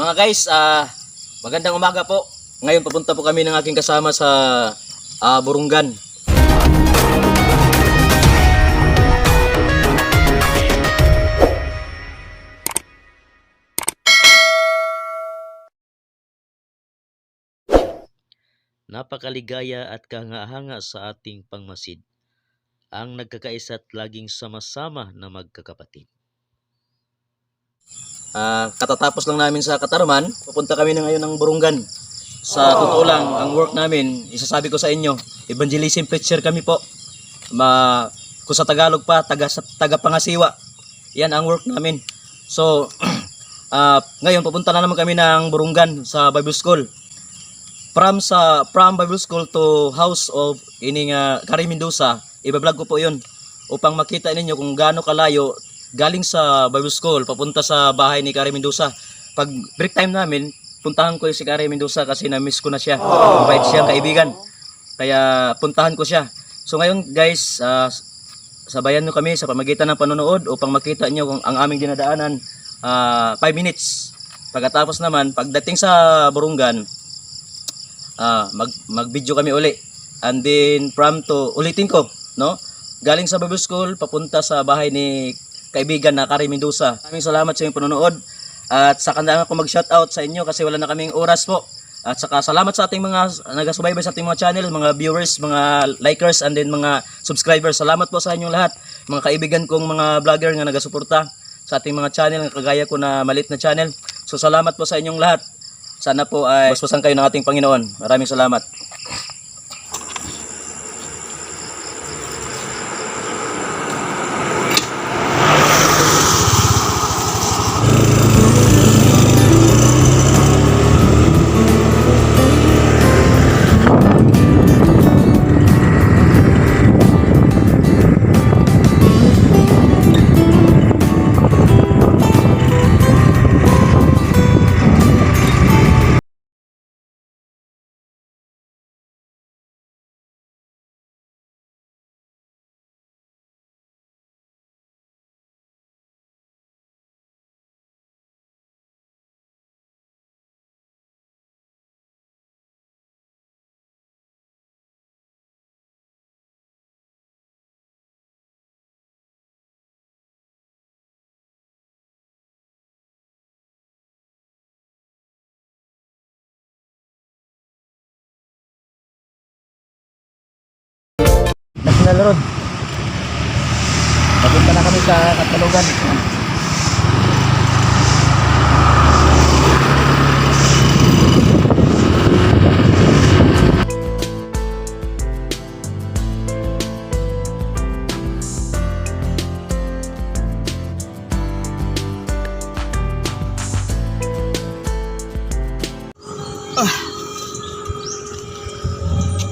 Mga guys, magandang umaga po. Ngayon papunta po kami ng aking kasama sa Burungan. Napakaligaya at kahanga-hanga sa ating pangmasid, ang nagkakaisa at laging sama-sama na magkakapatid. Katatapos lang namin sa Katarman, pupunta kami na ngayon ng Burungan. Sa totoo lang, ang work namin, isasabi ko sa inyo, evangelism preacher kami po. Kung sa Tagalog pa, taga-pangasiwa. Yan ang work namin. So, ngayon pupunta na naman kami ng Burungan sa Bible School. From Bible School to house of Kari Mendoza, ibablog ko po yun upang makita ninyo kung gaano kalayo galing sa Bible School papunta sa bahay ni Kari Mendoza. Pag break time namin, puntahan ko si Kari Mendoza kasi na-miss ko na siya. Mabait siyang kaibigan, kaya puntahan ko siya. So ngayon guys, sabayan nyo kami sa pamagitan ng panonood upang makita nyo kung ang aming dinadaanan. 5 minutes. Pagkatapos naman, pagdating sa Burungan, mag-video kami uli. And then ulitin ko, no? Galing sa Bible School papunta sa bahay ni kaibigan na Kari Mendoza. Maraming salamat sa inyong panonood. At saka na ako mag-shoutout sa inyo kasi wala na kaming oras po. At saka salamat sa ating mga nagasubaybay sa ating mga channel, mga viewers, mga likers, and then mga subscribers. Salamat po sa inyong lahat. Mga kaibigan kong mga vlogger na nagasuporta sa ating mga channel, na kagaya ko na maliit na channel. So salamat po sa inyong lahat. Sana po ay basbasan kayo ng ating Panginoon. Maraming salamat. National Road. Papunta na kami sa Katalogan.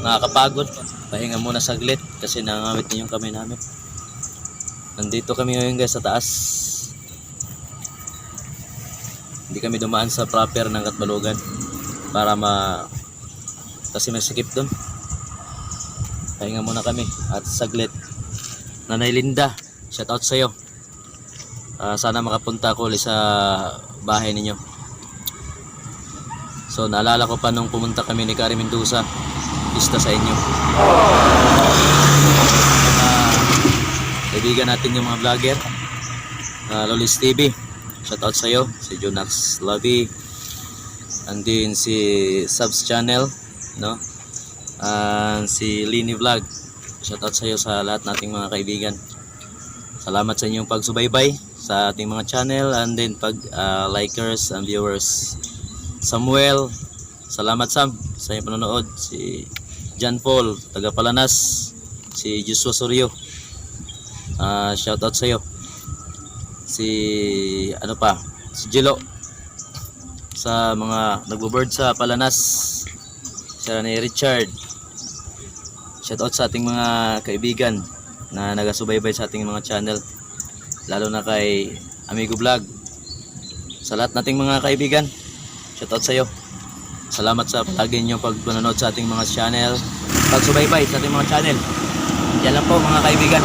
Nakakapagod. Pahinga muna saglit kasi nangamit niyo yung kamay namin. Nandito kami ngayon guys sa taas. Hindi kami dumaan sa proper ng Katbalogan para kasi may sikip doon. Pahinga muna kami at saglit. Nanay Linda, shout out sa iyo. Sana makapunta ko ulit sa bahay ninyo. So naalala ko pa nung pumunta kami ni Kari Mendoza, pista sa inyo. Kaibigan natin yung mga vlogger, Lolis TV, shout out sa iyo, si Jonax Lovey, and then si Subs Channel, no? And si Lini Vlog, shout out sa iyo, sa lahat nating mga kaibigan. Salamat sa inyong pagsubaybay sa ating mga channel, and then likers and viewers. Samuel, salamat Sam sa inyong panonood. Si John Paul, taga Palanas. Si Joshua Suryo, shout out sa iyo. Si si Jilo sa mga nagbo-bird sa Palanas. Si ni Richard, shout out sa ating mga kaibigan na nagasubaybay sa ating mga channel, lalo na kay Amigo Vlog. Sa lahat nating mga kaibigan, shout out sa iyo. Salamat sa palagi niyo pagpanonood sa ating mga channel, pagsubaybay sa ating mga channel. Yan lang po mga kaibigan.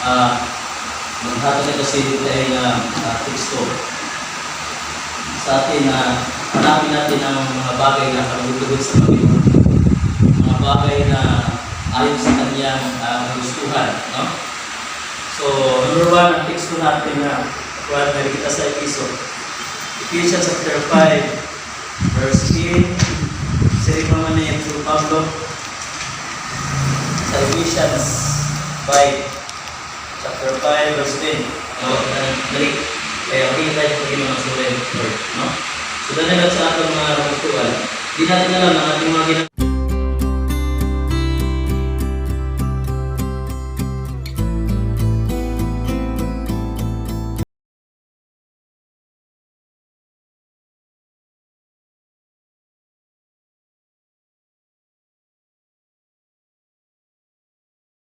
maghatag ito si tayo na teksto sa atin na hanapin natin ang mga bagay na kalugod sa Panginoon, mga bagay na ayon sa kanyang kagustuhan, no? So, number 1, ang teksto natin na kuwan na kita sa Ephesians chapter 5 verse 10. Siri pa man na yung Pablo sa Ephesians 5 chapter 5 verse 10. Dali. Kaya okay tayo pag mga sulit, no? So, dahil sa atong mga nakutuan, di natin alam ang ating mga